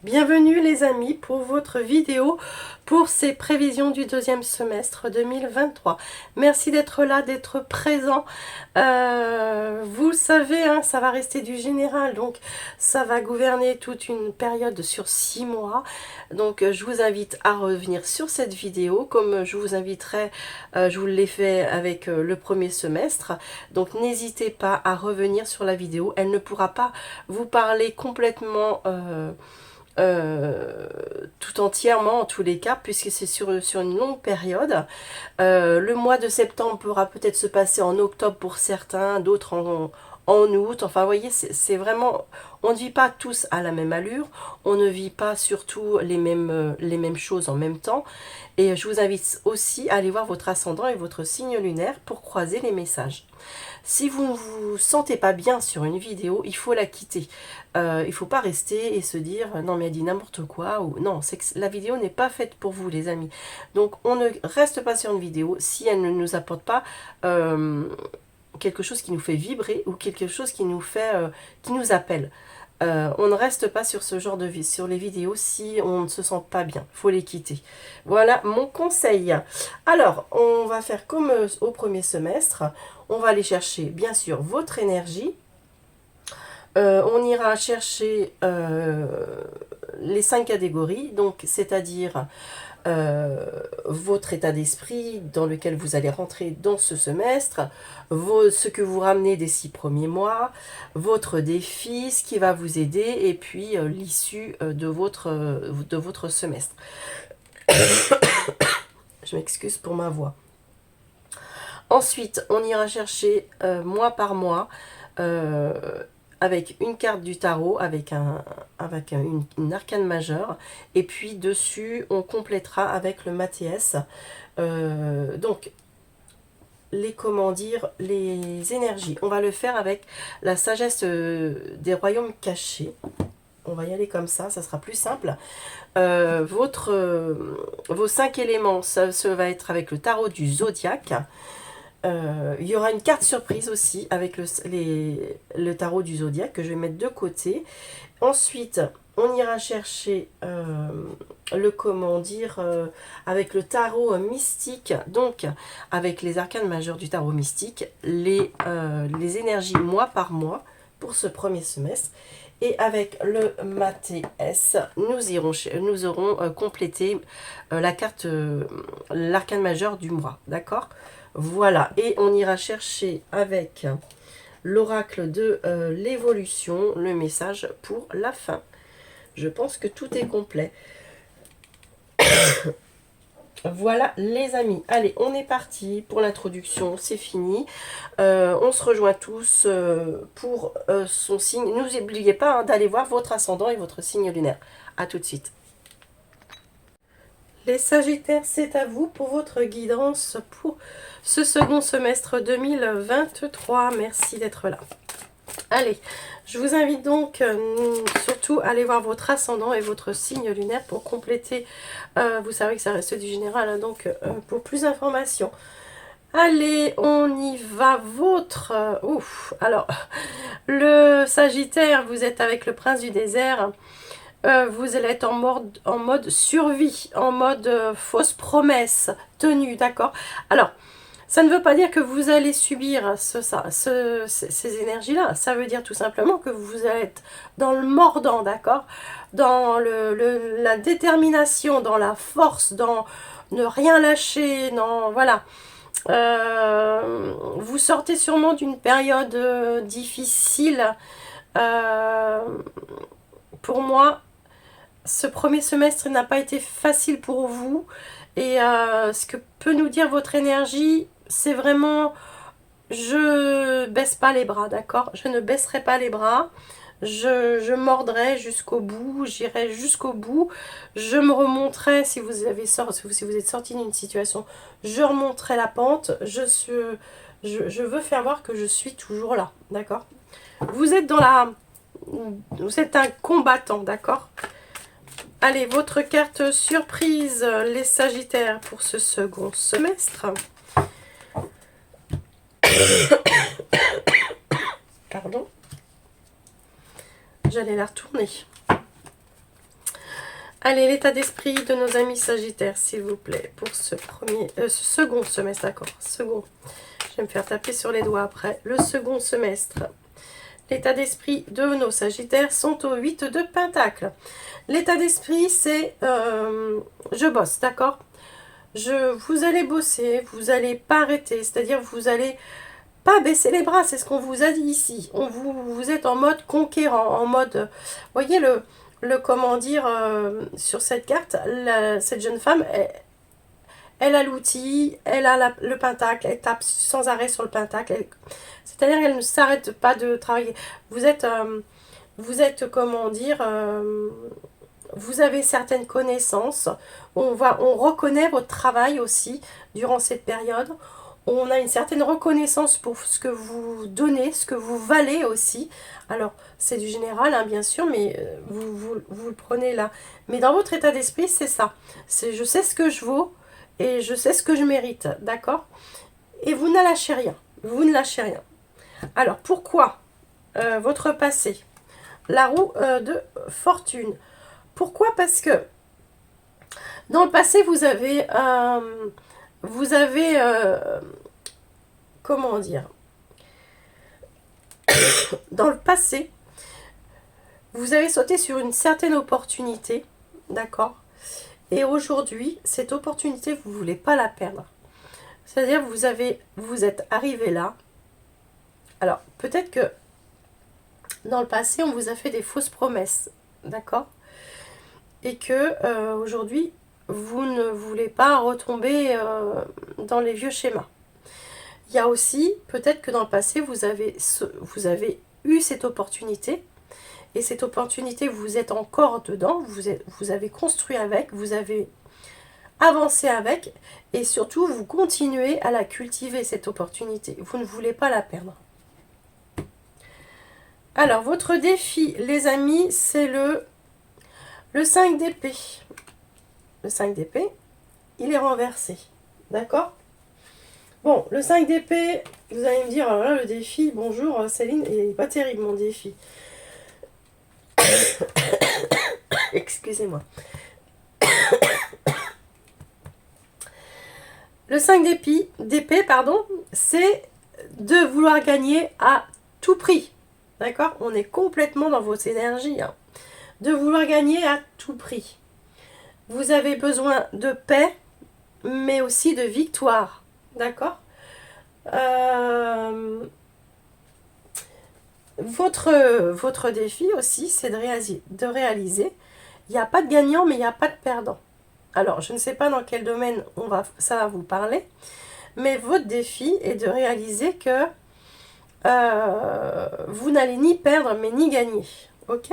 Bienvenue les amis pour votre vidéo pour ces prévisions du deuxième semestre 2023. Merci d'être là, d'être présent. Vous savez, hein, ça va rester du général, donc ça va gouverner toute une période sur 6 mois. Donc je vous invite à revenir sur cette vidéo comme je vous inviterai, je vous l'ai fait avec le premier semestre. Donc n'hésitez pas à revenir sur la vidéo, elle ne pourra pas vous parler complètement tout entièrement en tous les cas, puisque c'est sur une longue période. Le mois de septembre pourra peut-être se passer en octobre pour certains, d'autres en août. Enfin, vous voyez, c'est vraiment... On ne vit pas tous à la même allure, on ne vit pas surtout les mêmes choses en même temps. Et je vous invite aussi à aller voir votre ascendant et votre signe lunaire pour croiser les messages. Si vous ne vous sentez pas bien sur une vidéo, il faut la quitter. Il ne faut pas rester et se dire non mais elle dit n'importe quoi, ou non, c'est que la vidéo n'est pas faite pour vous les amis. Donc on ne reste pas sur une vidéo si elle ne nous apporte pas quelque chose qui nous fait vibrer ou quelque chose qui nous fait qui nous appelle. On ne reste pas sur ce genre de vie, sur les vidéos si on ne se sent pas bien. Il faut les quitter. Voilà mon conseil. Alors, on va faire comme au premier semestre. On va aller chercher, bien sûr, votre énergie. On ira chercher les 5 catégories, donc c'est-à-dire votre état d'esprit dans lequel vous allez rentrer dans ce semestre, ce que vous ramenez des 6 premiers mois, votre défi, ce qui va vous aider, et puis l'issue de votre semestre. Je m'excuse pour ma voix. Ensuite, on ira chercher mois par mois avec une carte du tarot, avec une arcane majeure, et puis dessus on complétera avec le Mathias. Donc les énergies, on va le faire avec la sagesse des royaumes cachés. On va y aller comme ça sera plus simple. Vos 5 éléments, ça va être avec le tarot du zodiaque. Il y aura une carte surprise aussi avec le tarot du zodiaque que je vais mettre de côté. Ensuite, on ira chercher avec le tarot mystique, donc avec les arcanes majeures du tarot mystique, les énergies mois par mois pour ce premier semestre. Et avec le Mathias, nous aurons complété la carte, l'arcane majeure du mois, d'accord ? Voilà, et on ira chercher avec l'oracle de l'évolution, le message pour la fin. Je pense que tout est complet. Voilà les amis, allez, on est parti pour l'introduction, c'est fini. On se rejoint tous pour son signe. N'oubliez pas hein, d'aller voir votre ascendant et votre signe lunaire. A tout de suite. Les Sagittaires, c'est à vous pour votre guidance pour ce second semestre 2023. Merci d'être là. Allez, je vous invite donc surtout à aller voir votre ascendant et votre signe lunaire pour compléter. Vous savez que ça reste du général, hein, donc pour plus d'informations. Allez, on y va. Alors, le Sagittaire, vous êtes avec le prince du désert. Vous allez être en mode survie, en mode fausse promesse tenue, d'accord? Alors, ça ne veut pas dire que vous allez subir ces énergies-là. Ça veut dire tout simplement que vous allez être dans le mordant, d'accord? Dans la détermination, dans la force, dans ne rien lâcher, voilà. Vous sortez sûrement d'une période difficile. Pour moi, ce premier semestre n'a pas été facile pour vous. Et ce que peut nous dire votre énergie, c'est vraiment, je baisse pas les bras, d'accord? Je ne baisserai pas les bras. Je mordrai jusqu'au bout, j'irai jusqu'au bout. Je me remonterai si vous êtes sorti d'une situation. Je remonterai la pente. Je veux faire voir que je suis toujours là, d'accord? Vous êtes vous êtes un combattant, d'accord? Allez, votre carte surprise, les Sagittaires, pour ce second semestre. Pardon. J'allais la retourner. Allez, l'état d'esprit de nos amis Sagittaires, s'il vous plaît, pour ce second semestre, d'accord, second. Je vais me faire taper sur les doigts après. Le second semestre. L'état d'esprit de nos Sagittaires sont au 8 de Pentacle. L'état d'esprit, c'est je bosse, d'accord? Vous allez bosser, vous n'allez pas arrêter, c'est-à-dire vous allez pas baisser les bras, c'est ce qu'on vous a dit ici. Vous êtes en mode conquérant, en mode, voyez comment dire, sur cette carte, cette jeune femme, elle a l'outil, elle a le pentacle, elle tape sans arrêt sur le pentacle, c'est-à-dire qu'elle ne s'arrête pas de travailler. Vous êtes comment dire, vous avez certaines connaissances, on reconnaît votre travail aussi durant cette période, on a une certaine reconnaissance pour ce que vous donnez, ce que vous valez aussi. Alors, c'est du général, hein, bien sûr, mais vous le prenez là. Mais dans votre état d'esprit, c'est ça. C'est je sais ce que je vaux et je sais ce que je mérite, d'accord? Et vous ne lâchez rien. Vous ne lâchez rien. Alors, pourquoi votre passé? La roue de fortune. Pourquoi? Parce que dans le passé, vous avez comment dire? Dans le passé, vous avez sauté sur une certaine opportunité, d'accord? Et aujourd'hui, cette opportunité, vous ne voulez pas la perdre. C'est-à-dire, vous êtes arrivé là. Alors, peut-être que dans le passé, on vous a fait des fausses promesses, d'accord? Et que aujourd'hui, vous ne voulez pas retomber dans les vieux schémas. Il y a aussi, peut-être que dans le passé, vous avez eu cette opportunité, et cette opportunité, vous êtes encore dedans, vous avez construit avec, vous avez avancé avec, et surtout, vous continuez à la cultiver, cette opportunité. Vous ne voulez pas la perdre. Alors, votre défi, les amis, c'est le 5 d'épée. Le 5 d'épée, il est renversé. D'accord? Bon, le 5 d'épée, vous allez me dire, alors là, le défi, bonjour Céline, il n'est pas terrible mon défi. Excusez-moi. Le 5 d'épée, pardon, c'est de vouloir gagner à tout prix. D'accord? On est complètement dans vos énergies. Hein. De vouloir gagner à tout prix. Vous avez besoin de paix, mais aussi de victoire. D'accord? Votre défi aussi, c'est de réaliser. Il n'y a pas de gagnant, mais il n'y a pas de perdant. Alors, je ne sais pas dans quel domaine ça va vous parler, mais votre défi est de réaliser que vous n'allez ni perdre, mais ni gagner. Ok?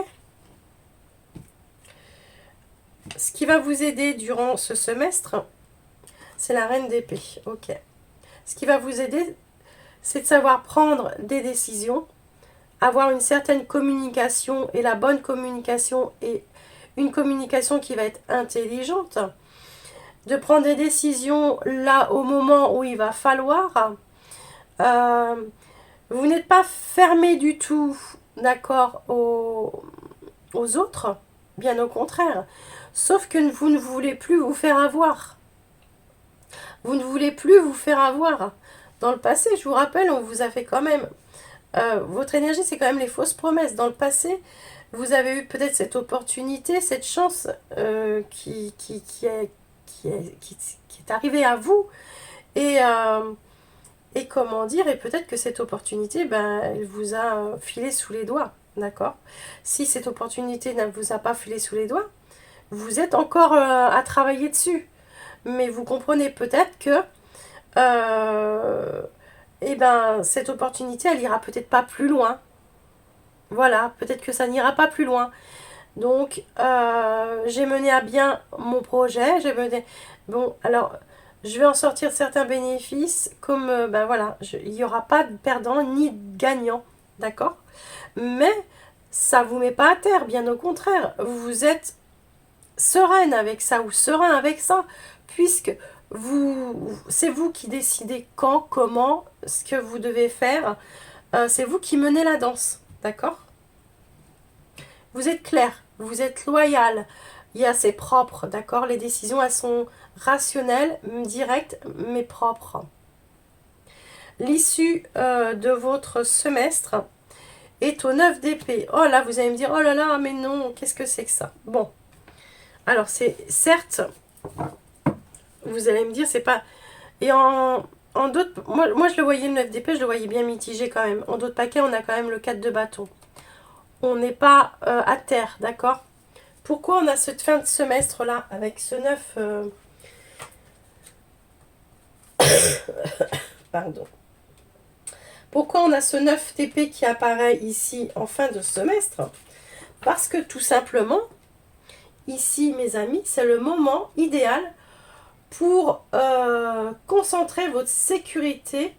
Ce qui va vous aider durant ce semestre, c'est la reine d'épée. Ok. Ce qui va vous aider, c'est de savoir prendre des décisions, avoir une certaine communication, et la bonne communication est une communication qui va être intelligente, de prendre des décisions là au moment où il va falloir. Vous n'êtes pas fermé du tout, d'accord, aux autres, bien au contraire, sauf que vous ne voulez plus vous faire avoir. Vous ne voulez plus vous faire avoir. Dans le passé, je vous rappelle, on vous a fait quand même... votre énergie, c'est quand même les fausses promesses. Dans le passé, vous avez eu peut-être cette opportunité, cette chance qui est arrivée à vous. Et comment dire, et peut-être que cette opportunité, ben, elle vous a filé sous les doigts. D'accord? Si cette opportunité ne vous a pas filé sous les doigts, vous êtes encore à travailler dessus. Mais vous comprenez peut-être que eh ben, cette opportunité, elle ira peut-être pas plus loin. Voilà, peut-être que ça n'ira pas plus loin. Donc, j'ai mené à bien mon projet. Bon, alors, je vais en sortir certains bénéfices. Comme, ben voilà, il n'y aura pas de perdant ni de gagnant. D'accord? Mais, ça ne vous met pas à terre. Bien au contraire, vous êtes sereine avec ça ou serein avec ça. Puisque c'est vous qui décidez quand, comment, ce que vous devez faire. C'est vous qui menez la danse. D'accord? Vous êtes clair, vous êtes loyal. il est assez propre, d'accord? Les décisions, elles sont rationnelles, directes, mais propres. L'issue de votre semestre est au 9 d'épée. Oh là, vous allez me dire, oh là là, mais non, qu'est-ce que c'est que ça? Bon, alors c'est certes, vous allez me dire, c'est pas... Et en d'autres... Moi, je le voyais le 9 d'épée, je le voyais bien mitigé quand même. En d'autres paquets, on a quand même le 4 de bâton. On n'est pas à terre, d'accord? Pourquoi on a cette fin de semestre là avec ce 9 pardon. Pourquoi on a ce 9 TP qui apparaît ici en fin de semestre? Parce que tout simplement, ici mes amis, c'est le moment idéal pour concentrer votre sécurité,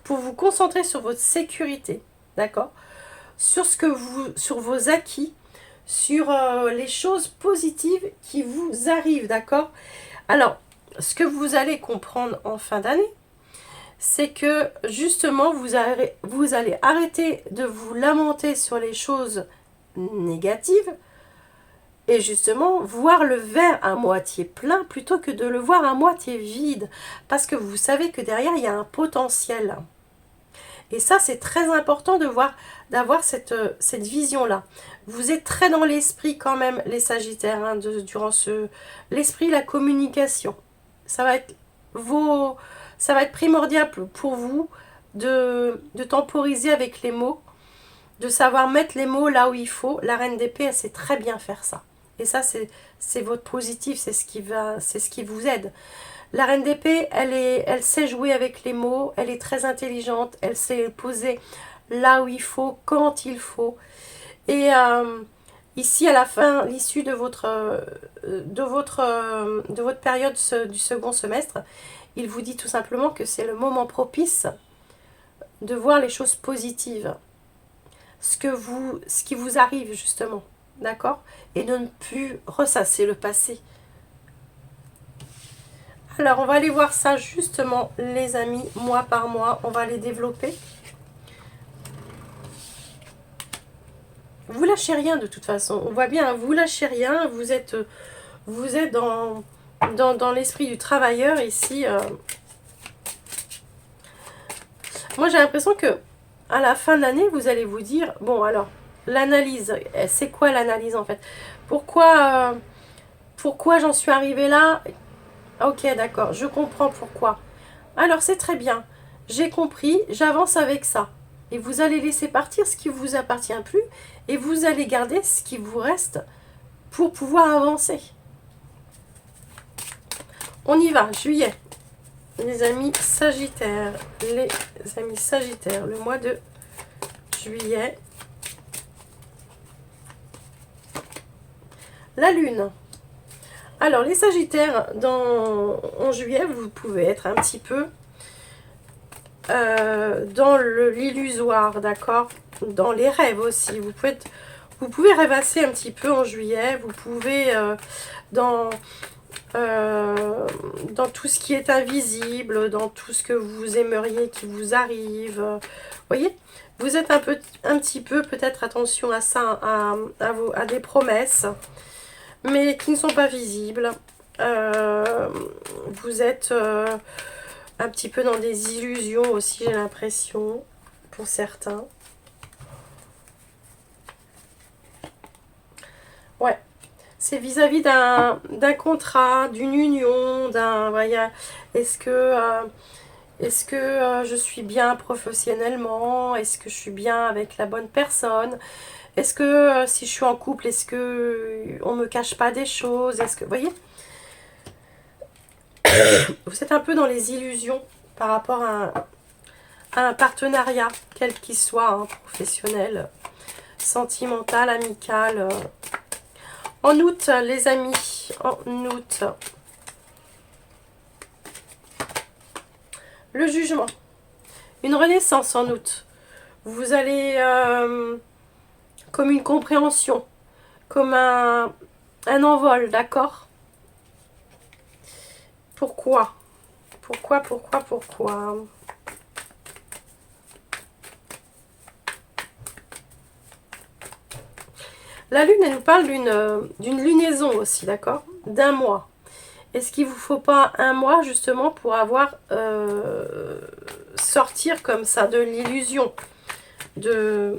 pour vous concentrer sur votre sécurité, d'accord? Sur vos acquis, sur les choses positives qui vous arrivent, d'accord? Alors, ce que vous allez comprendre en fin d'année, c'est que justement, vous allez arrêter de vous lamenter sur les choses négatives et justement voir le verre à moitié plein plutôt que de le voir à moitié vide. Parce que vous savez que derrière, il y a un potentiel. Et ça, c'est très important d'avoir cette vision-là. Vous êtes très dans l'esprit quand même, les Sagittaires, hein, durant l'esprit, la communication. Ça va être primordial pour vous de temporiser avec les mots, de savoir mettre les mots là où il faut. La reine d'épée, elle sait très bien faire ça. Et ça, c'est votre positif, c'est ce qui vous aide. La reine d'épée, elle sait jouer avec les mots, elle est très intelligente, elle sait poser là où il faut, quand il faut. Et ici, à la fin, l'issue de votre période du second semestre, il vous dit tout simplement que c'est le moment propice de voir les choses positives. Ce qui vous arrive justement, d'accord? Et de ne plus ressasser le passé. Alors, on va aller voir ça justement, les amis, mois par mois. On va les développer. Vous lâchez rien de toute façon. On voit bien, vous lâchez rien. Vous êtes dans l'esprit du travailleur ici. Moi, j'ai l'impression que à la fin de l'année, vous allez vous dire, bon, alors, l'analyse, c'est quoi l'analyse en fait? Pourquoi j'en suis arrivée là? Ok, d'accord, je comprends pourquoi. Alors, c'est très bien. J'ai compris, j'avance avec ça. Et vous allez laisser partir ce qui ne vous appartient plus et vous allez garder ce qui vous reste pour pouvoir avancer. On y va, juillet. Les amis Sagittaires, le mois de juillet. La Lune. Alors, les Sagittaires, en juillet, vous pouvez être un petit peu dans l'illusoire, d'accord? Dans les rêves aussi. Vous pouvez rêvasser un petit peu en juillet. Vous pouvez, dans tout ce qui est invisible, dans tout ce que vous aimeriez qui vous arrive. Vous voyez, vous êtes un petit peu, peut-être attention à ça, à des promesses, mais qui ne sont pas visibles. Vous êtes un petit peu dans des illusions aussi, j'ai l'impression, pour certains. Ouais. C'est vis-à-vis d'un contrat, d'une union, voilà, est-ce que je suis bien professionnellement? Est-ce que je suis bien avec la bonne personne? Est-ce que si je suis en couple, est-ce que on me cache pas des choses? Est-ce que, vous voyez, vous êtes un peu dans les illusions par rapport à un partenariat, quel qu'il soit, hein, professionnel, sentimental, amical. En août, les amis, en août, le jugement, une renaissance en août. Vous allez, comme une compréhension, comme un envol, d'accord? Pourquoi? Pourquoi? La lune, elle nous parle d'une lunaison aussi, d'accord? D'un mois. Est-ce qu'il ne vous faut pas un mois justement pour avoir sortir comme ça de l'illusion de,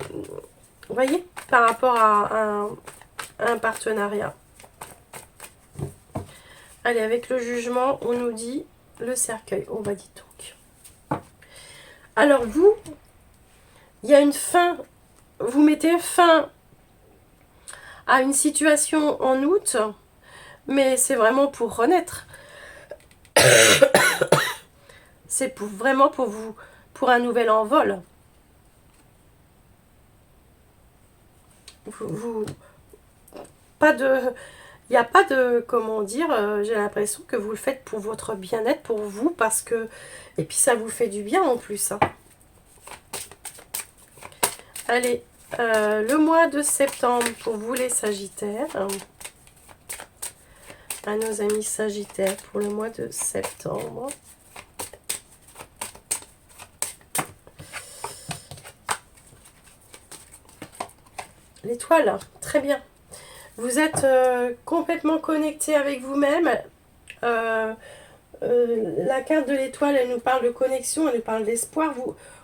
vous voyez, par rapport à un partenariat. Allez, avec le jugement, on nous dit le cercueil. On va dire donc. Alors vous, il y a une fin, vous mettez fin à une situation en août, mais c'est vraiment pour renaître. C'est vraiment pour vous, pour un nouvel envol. Pas de, il n'y a pas de, comment dire, j'ai l'impression que vous le faites pour votre bien-être, pour vous, parce que, et puis ça vous fait du bien en plus. Hein. Allez, le mois de septembre pour vous les Sagittaires. À nos amis Sagittaires pour le mois de septembre. L'étoile, très bien. Vous êtes complètement connecté avec vous-même. La carte de l'étoile, elle nous parle de connexion, elle nous parle d'espoir.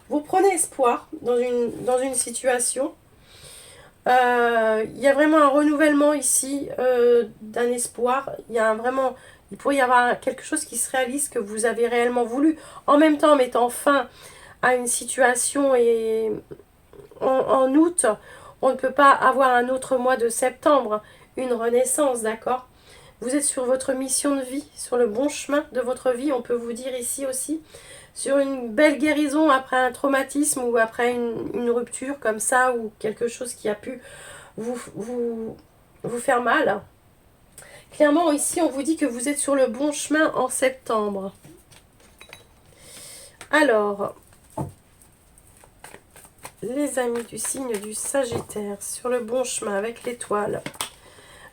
Vous prenez espoir dans une situation. Il y a vraiment un renouvellement ici d'un espoir. Il pourrait y avoir quelque chose qui se réalise que vous avez réellement voulu. En même temps, en mettant fin à une situation et en août, on ne peut pas avoir un autre mois de septembre, une renaissance, d'accord? Vous êtes sur votre mission de vie, sur le bon chemin de votre vie, on peut vous dire ici aussi, sur une belle guérison après un traumatisme ou après une rupture comme ça, ou quelque chose qui a pu vous faire mal. Clairement, ici, on vous dit que vous êtes sur le bon chemin en septembre. Alors, les amis du signe du Sagittaire, sur le bon chemin avec l'étoile,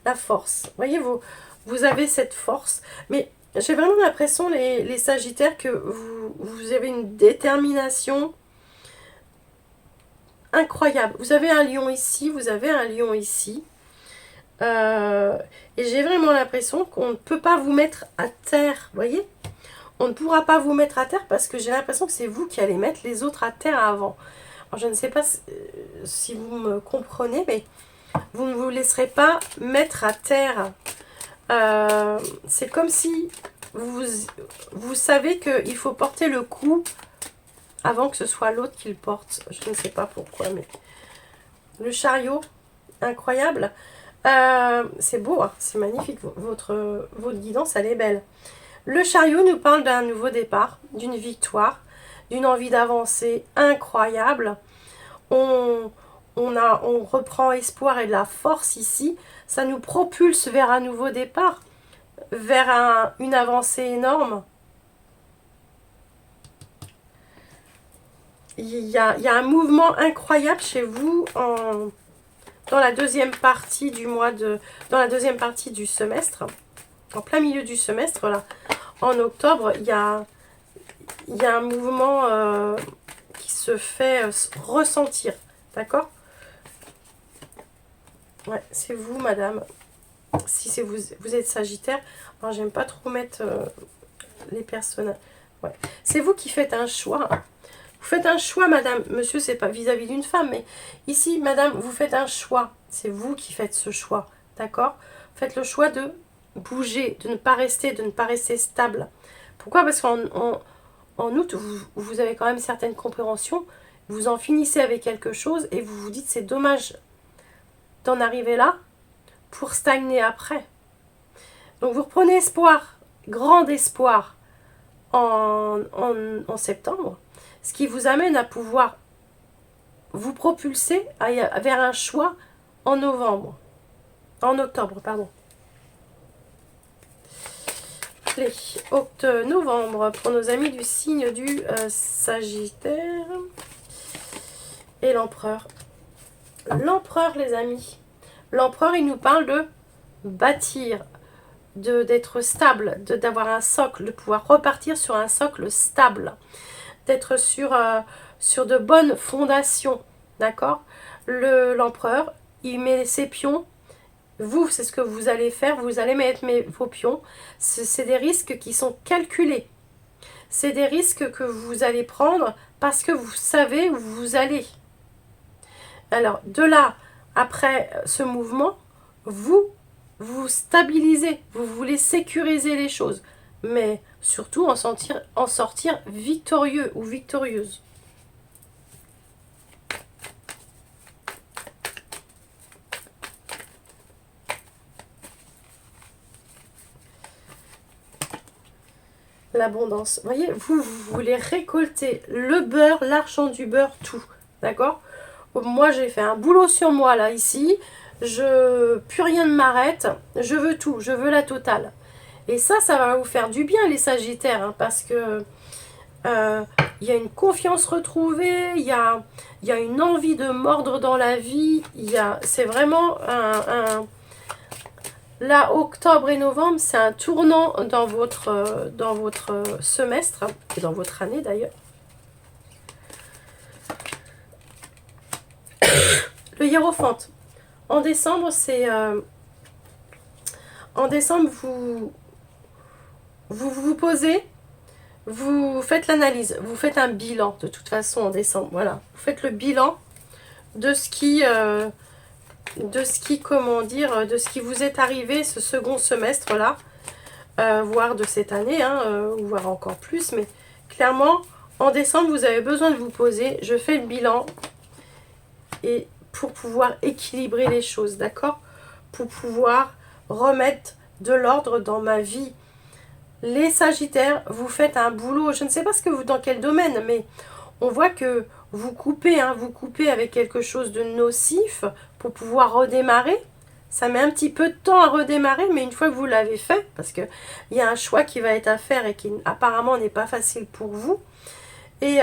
la force. Voyez, vous avez cette force, mais j'ai vraiment l'impression, les Sagittaires, que vous avez une détermination incroyable. Vous avez un lion ici, vous avez un lion ici. Et j'ai vraiment l'impression qu'on ne peut pas vous mettre à terre, vous voyez? On ne pourra pas vous mettre à terre parce que j'ai l'impression que c'est vous qui allez mettre les autres à terre avant. Alors, je ne sais pas si vous me comprenez, mais vous ne vous laisserez pas mettre à terre. C'est comme si vous savez qu'il faut porter le coup avant que ce soit l'autre qui le porte. Je ne sais pas pourquoi, mais le chariot, incroyable. C'est beau, hein, c'est magnifique. Votre guidance, elle est belle. Le chariot nous parle d'un nouveau départ, d'une victoire, d'une envie d'avancer incroyable. On reprend espoir et de la force ici. Ça nous propulse vers un nouveau départ, vers une avancée énorme. Il y a un mouvement incroyable chez vous dans la deuxième partie du dans la deuxième partie du semestre, en plein milieu du semestre, là, en octobre, il y a un mouvement qui se fait ressentir, d'accord? Ouais, c'est vous, madame. Si c'est vous êtes Sagittaire, alors j'aime pas trop mettre les personnes. Ouais. C'est vous qui faites un choix. Vous faites un choix, madame. Monsieur, c'est pas vis-à-vis d'une femme, mais ici, madame, vous faites un choix. C'est vous qui faites ce choix, d'accord? Faites le choix de bouger, de ne pas rester stable. Pourquoi? Parce qu'en août, vous avez quand même certaines compréhensions. Vous en finissez avec quelque chose et vous vous dites c'est dommage d'en arriver là pour stagner après. Donc vous reprenez espoir, grand espoir en septembre, ce qui vous amène à pouvoir vous propulser vers un choix en octobre, pardon. Allez, novembre pour nos amis du signe du Sagittaire et l'empereur. L'empereur, les amis. L'empereur, il nous parle de bâtir, d'être stable, d'avoir un socle, de pouvoir repartir sur un socle stable, d'être sur de bonnes fondations, d'accord? L'empereur, il met ses pions. Vous, c'est ce que vous allez faire. Vous allez mettre vos pions. C'est des risques qui sont calculés. C'est des risques que vous allez prendre parce que vous savez où vous allez. Alors, de là, après ce mouvement, vous stabilisez. Vous voulez sécuriser les choses. Mais surtout en sortir victorieux ou victorieuse. L'abondance. Vous voyez, vous voulez récolter le beurre, l'argent du beurre, tout. D'accord? Moi, j'ai fait un boulot sur moi, là, ici. Plus rien ne m'arrête. Je veux tout. Je veux la totale. Et ça va vous faire du bien, les Sagittaires, hein, parce que y a une confiance retrouvée, il y a une envie de mordre dans la vie. C'est vraiment là, octobre et novembre, c'est un tournant dans votre semestre, et dans votre année d'ailleurs. Le hiérophante. En décembre, en décembre, vous posez, vous faites l'analyse, vous faites un bilan de toute façon en décembre. Voilà, vous faites le bilan de ce qui comment dire, de ce qui vous est arrivé ce second semestre là, voire de cette année, hein, voire encore plus, mais clairement en décembre vous avez besoin de vous poser. Je fais le bilan et pour pouvoir équilibrer les choses, d'accord, pour pouvoir remettre de l'ordre dans ma vie. Les Sagittaires, vous faites un boulot, je ne sais pas dans quel domaine, mais on voit que vous coupez, hein, vous coupez avec quelque chose de nocif pour pouvoir redémarrer. Ça met un petit peu de temps à redémarrer, mais une fois que vous l'avez fait, parce qu'il y a un choix qui va être à faire et qui apparemment n'est pas facile pour vous, et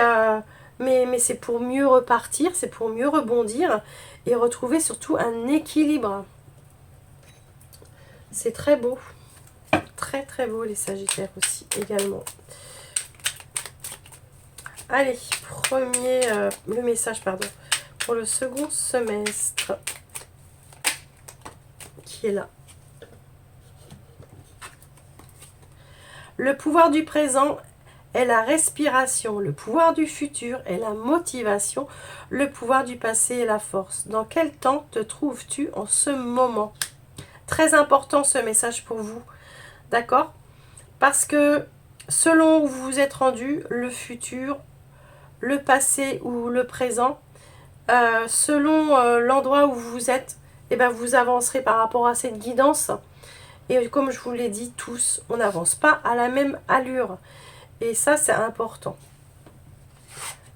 mais c'est pour mieux repartir, c'est pour mieux rebondir et retrouver surtout un équilibre. C'est très beau. Très très beau les Sagittaires aussi également. Allez, le message pardon, pour le second semestre qui est là. Le pouvoir du présent est la respiration, le pouvoir du futur est la motivation, le pouvoir du passé est la force. Dans quel temps te trouves-tu en ce moment? Très important ce message pour vous, d'accord? Parce que selon où vous vous êtes rendu, le futur, le passé ou le présent, selon l'endroit où vous êtes, eh ben vous avancerez par rapport à cette guidance. Et comme je vous l'ai dit, tous, on n'avance pas à la même allure. Et ça, c'est important.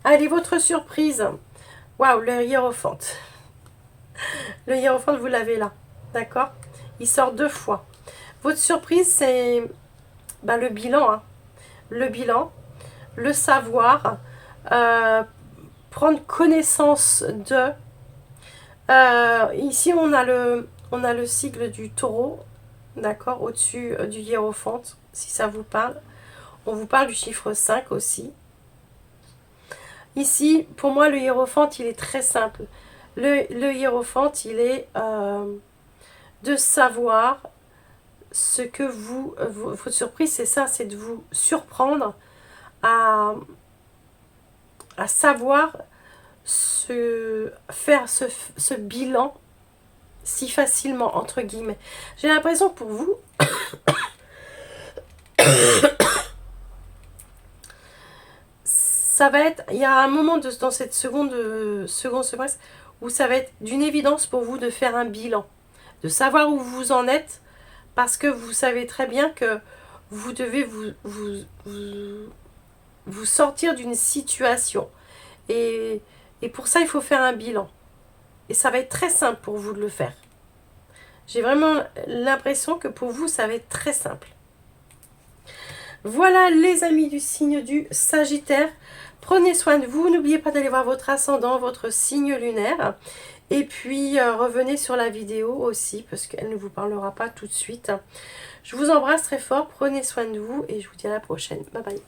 Allez, votre surprise. Waouh, le hiérophante. Le hiérophante, vous l'avez là. D'accord? Il sort 2 fois. Votre surprise, c'est le bilan. Hein. Le bilan, le savoir, prendre connaissance de... ici, on a le sigle du taureau, d'accord, au-dessus du hiérophante, si ça vous parle. On vous parle du chiffre 5 aussi. Ici, pour moi, le hiérophante, il est très simple. Le hiérophante, il est de savoir ce que votre surprise, c'est ça, c'est de vous surprendre à savoir faire ce bilan si facilement, entre guillemets. J'ai l'impression que pour vous, ça va être, il y a un moment dans cette second semestre où ça va être d'une évidence pour vous de faire un bilan, de savoir où vous en êtes, parce que vous savez très bien que vous devez vous sortir d'une situation. Et pour ça, il faut faire un bilan. Et ça va être très simple pour vous de le faire. J'ai vraiment l'impression que pour vous, ça va être très simple. Voilà les amis du signe du Sagittaire. Prenez soin de vous. N'oubliez pas d'aller voir votre ascendant, votre signe lunaire. Et puis, revenez sur la vidéo aussi, parce qu'elle ne vous parlera pas tout de suite. Je vous embrasse très fort. Prenez soin de vous et je vous dis à la prochaine. Bye bye.